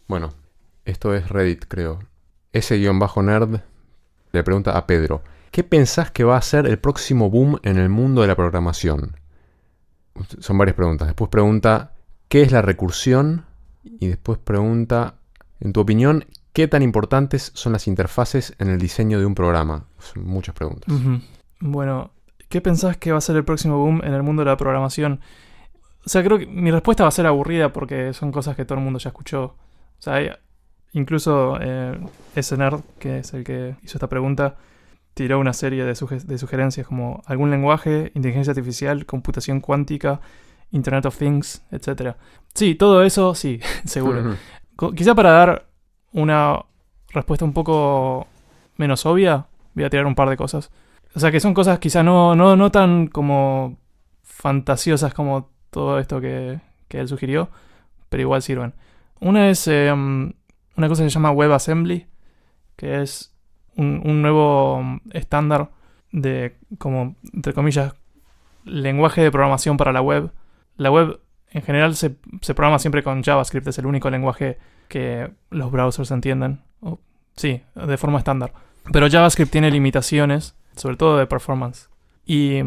Bueno, esto es Reddit, creo. Ese-nerd le pregunta a Pedro: ¿qué pensás que va a ser el próximo boom en el mundo de la programación? Son varias preguntas. Después pregunta: ¿qué es la recursión? Y después pregunta: en tu opinión, ¿qué tan importantes son las interfaces en el diseño de un programa? Son muchas preguntas. Uh-huh. Bueno, ¿qué pensás que va a ser el próximo boom en el mundo de la programación? O sea, creo que mi respuesta va a ser aburrida porque son cosas que todo el mundo ya escuchó. O sea, incluso ese nerd, que es el que hizo esta pregunta, tiró una serie de sugerencias como algún lenguaje, inteligencia artificial, computación cuántica, Internet of Things, etc. Sí, todo eso, sí, seguro. Quizá para dar una respuesta un poco menos obvia, voy a tirar un par de cosas. O sea, que son cosas quizá no tan como fantasiosas como todo esto que él sugirió, pero igual sirven. Una es una cosa que se llama WebAssembly, que es un nuevo estándar de, como, entre comillas, lenguaje de programación para la web. La web en general se programa siempre con JavaScript, es el único lenguaje que los browsers entienden. Sí, de forma estándar. Pero JavaScript tiene limitaciones, sobre todo de performance. Y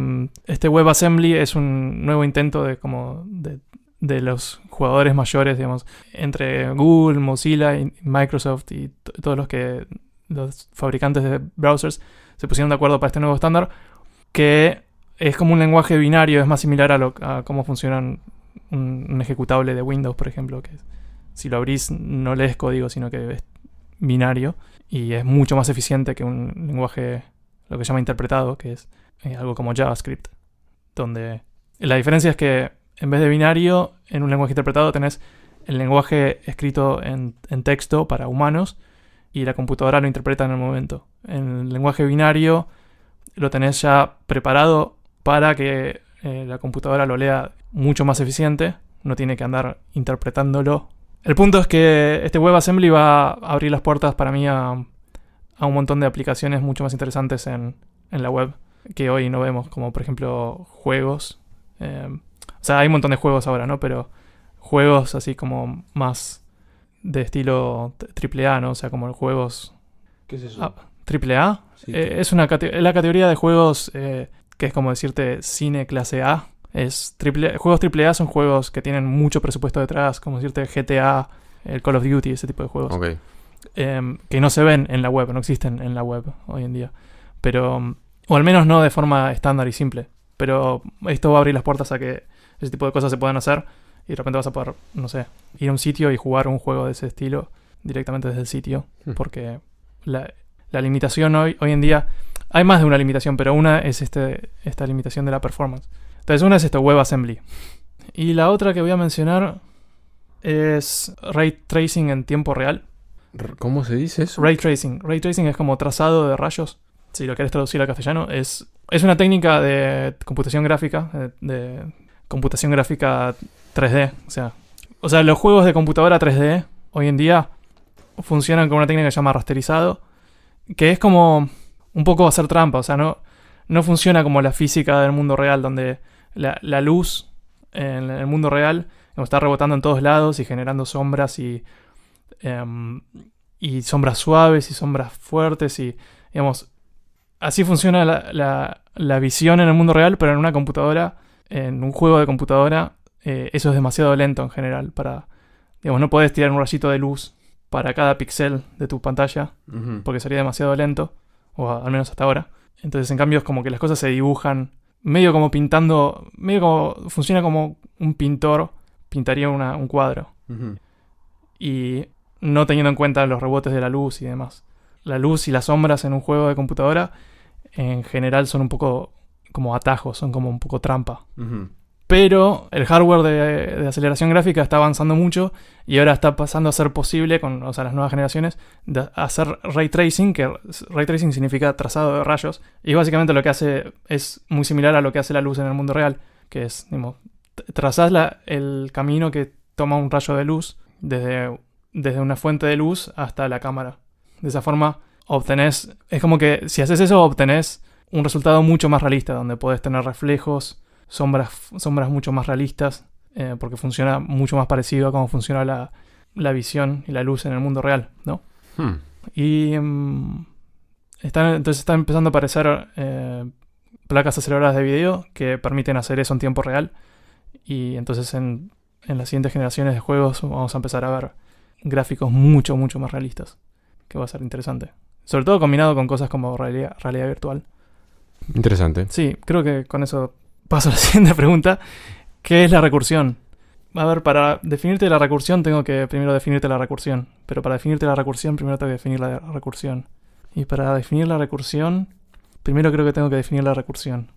este WebAssembly es un nuevo intento de los jugadores mayores, digamos, entre Google, Mozilla, y Microsoft y todos los fabricantes de browsers se pusieron de acuerdo para este nuevo estándar, que es como un lenguaje binario, es más similar a cómo funciona un ejecutable de Windows, por ejemplo, que si lo abrís no lees código, sino que es binario, y es mucho más eficiente que un lenguaje, lo que se llama interpretado, que es algo como JavaScript, donde la diferencia es que en vez de binario, en un lenguaje interpretado tenés el lenguaje escrito en texto para humanos y la computadora lo interpreta en el momento. En el lenguaje binario lo tenés ya preparado para que la computadora lo lea mucho más eficiente, no tiene que andar interpretándolo. El punto es que este WebAssembly va a abrir las puertas para mí a un montón de aplicaciones mucho más interesantes en la web que hoy no vemos, como por ejemplo juegos. O sea, hay un montón de juegos ahora, ¿no? Pero juegos así como más de estilo AAA, ¿no? O sea, como juegos... ¿Qué es eso? ¿AAA? Sí, es la categoría de juegos que es como decirte cine clase A. Juegos AAA son juegos que tienen mucho presupuesto detrás, como decirte GTA, el Call of Duty, ese tipo de juegos. Ok. Que no se ven en la web, no existen en la web hoy en día. Pero, o al menos no de forma estándar y simple. Pero esto va a abrir las puertas a que ese tipo de cosas se puedan hacer y de repente vas a poder, no sé, ir a un sitio y jugar un juego de ese estilo directamente desde el sitio. Porque la limitación hoy en día... Hay más de una limitación, pero una es esta limitación de la performance. Entonces una es esto, WebAssembly. Y la otra que voy a mencionar es Ray Tracing en tiempo real. ¿Cómo se dice eso? Ray Tracing. Ray Tracing es como trazado de rayos. Si lo querés traducir al castellano, es una técnica de computación gráfica, de computación gráfica 3D. O sea, los juegos de computadora 3D hoy en día funcionan con una técnica que se llama rasterizado, que es como un poco hacer trampa. O sea, no funciona como la física del mundo real, donde la luz en el mundo real está rebotando en todos lados y generando sombras y sombras suaves y sombras fuertes y, digamos, así funciona la visión en el mundo real, pero en una computadora, en un juego de computadora, eso es demasiado lento en general. Digamos, no podés tirar un rayito de luz para cada píxel de tu pantalla, porque sería demasiado lento, o al menos hasta ahora. Entonces, en cambio, es como que las cosas se dibujan medio como pintando, medio como funciona como un pintor pintaría un cuadro. Y no teniendo en cuenta los rebotes de la luz y demás. La luz y las sombras en un juego de computadora en general son un poco como atajos, son como un poco trampa. Pero el hardware de aceleración gráfica está avanzando mucho y ahora está pasando a ser posible con las nuevas generaciones de hacer ray tracing, que ray tracing significa trazado de rayos, y básicamente lo que hace es muy similar a lo que hace la luz en el mundo real, que es, digamos, trazás el camino que toma un rayo de luz desde una fuente de luz hasta la cámara. De esa forma obtenés, es como que si haces eso obtenés un resultado mucho más realista, donde podés tener reflejos, sombras mucho más realistas, porque funciona mucho más parecido a cómo funciona la visión y la luz en el mundo real, ¿no? Hmm. Y entonces están empezando a aparecer placas aceleradoras de video que permiten hacer eso en tiempo real. Y entonces en las siguientes generaciones de juegos vamos a empezar a ver gráficos mucho, mucho más realistas. Que va a ser interesante. Sobre todo combinado con cosas como realidad virtual. Interesante. Sí, creo que con eso paso a la siguiente pregunta. ¿Qué es la recursión? A ver, para definirte la recursión tengo que primero definirte la recursión. Pero para definirte la recursión primero tengo que definir la recursión. Y para definir la recursión, primero creo que tengo que definir la recursión.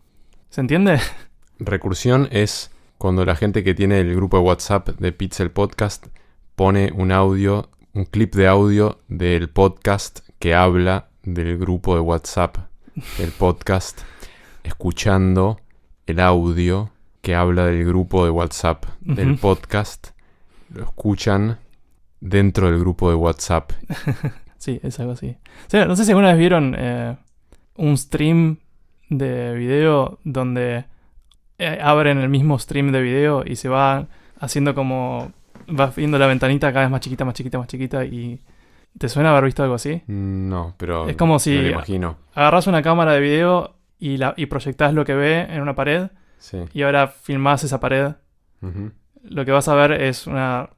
¿Se entiende? Recursión es cuando la gente que tiene el grupo de WhatsApp de Pixel Podcast pone un clip de audio del podcast que habla del grupo de WhatsApp del podcast, escuchando el audio que habla del grupo de WhatsApp del podcast, lo escuchan dentro del grupo de WhatsApp. Sí, es algo así. O sea, no sé si alguna vez vieron un stream de video donde abren el mismo stream de video y se va haciendo como... vas viendo la ventanita cada vez más chiquita, más chiquita, más chiquita y... ¿Te suena haber visto algo así? No, pero es como si me lo imagino. Agarrás una cámara de video y proyectás lo que ve en una pared. Sí. Y ahora filmás esa pared. Uh-huh. Lo que vas a ver es una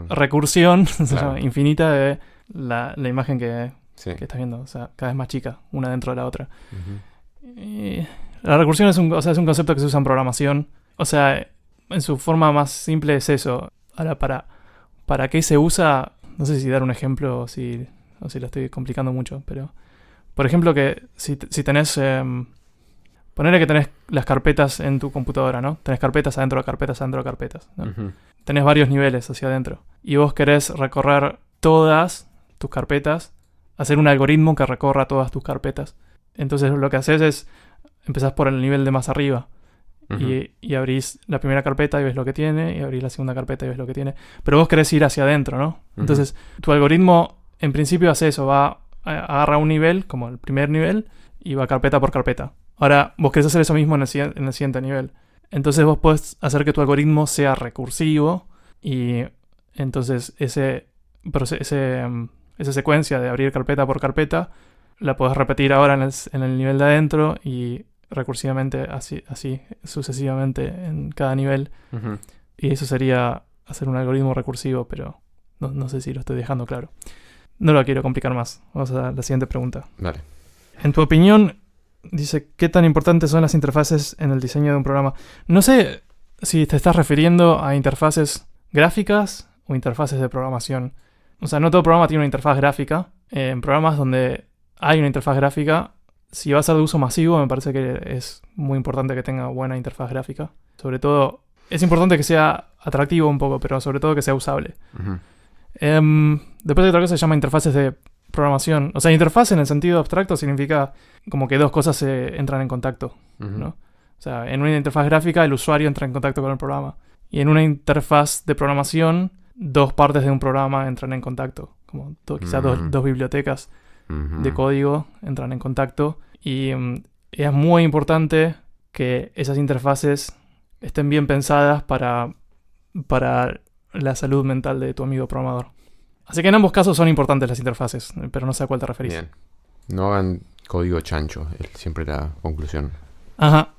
recursión se llama, infinita de la imagen que estás viendo. O sea, cada vez más chica, una dentro de la otra. Uh-huh. Y la recursión es un concepto que se usa en programación. O sea, en su forma más simple es eso. Ahora, ¿para qué se usa? No sé si dar un ejemplo o si lo estoy complicando mucho, pero... Por ejemplo, que si tenés... ponele que tenés las carpetas en tu computadora, ¿no? Tenés carpetas adentro de carpetas adentro de carpetas, ¿no? Uh-huh. Tenés varios niveles hacia adentro. Y vos querés recorrer todas tus carpetas, hacer un algoritmo que recorra todas tus carpetas. Entonces lo que haces es... Empezás por el nivel de más arriba. Uh-huh. Y abrís la primera carpeta y ves lo que tiene, y abrís la segunda carpeta y ves lo que tiene. Pero vos querés ir hacia adentro, ¿no? Uh-huh. Entonces, tu algoritmo, en principio, hace eso. Agarra un nivel, como el primer nivel, y va carpeta por carpeta. Ahora, vos querés hacer eso mismo en el siguiente nivel. Entonces, vos podés hacer que tu algoritmo sea recursivo, y entonces esa secuencia de abrir carpeta por carpeta la podés repetir ahora en el nivel de adentro, y recursivamente, así sucesivamente en cada nivel. Uh-huh. Y eso sería hacer un algoritmo recursivo, pero no sé si lo estoy dejando claro. No lo quiero complicar más. Vamos a la siguiente pregunta. Vale. En tu opinión, dice, ¿qué tan importantes son las interfaces en el diseño de un programa? No sé si te estás refiriendo a interfaces gráficas o interfaces de programación. O sea, no todo programa tiene una interfaz gráfica. En programas donde hay una interfaz gráfica, si va a ser de uso masivo, me parece que es muy importante que tenga buena interfaz gráfica. Sobre todo, es importante que sea atractivo un poco, pero sobre todo que sea usable. Uh-huh. Después hay otra cosa que se llama interfaces de programación. O sea, interfaz en el sentido abstracto significa como que dos cosas entran en contacto, uh-huh. ¿no? O sea, en una interfaz gráfica el usuario entra en contacto con el programa. Y en una interfaz de programación, dos partes de un programa entran en contacto. Como quizás dos bibliotecas de código entran en contacto, y es muy importante que esas interfaces estén bien pensadas para la salud mental de tu amigo programador. Así que en ambos casos son importantes las interfaces, pero no sé a cuál te referís. Bien. No hagan código chancho, es siempre la conclusión. Ajá.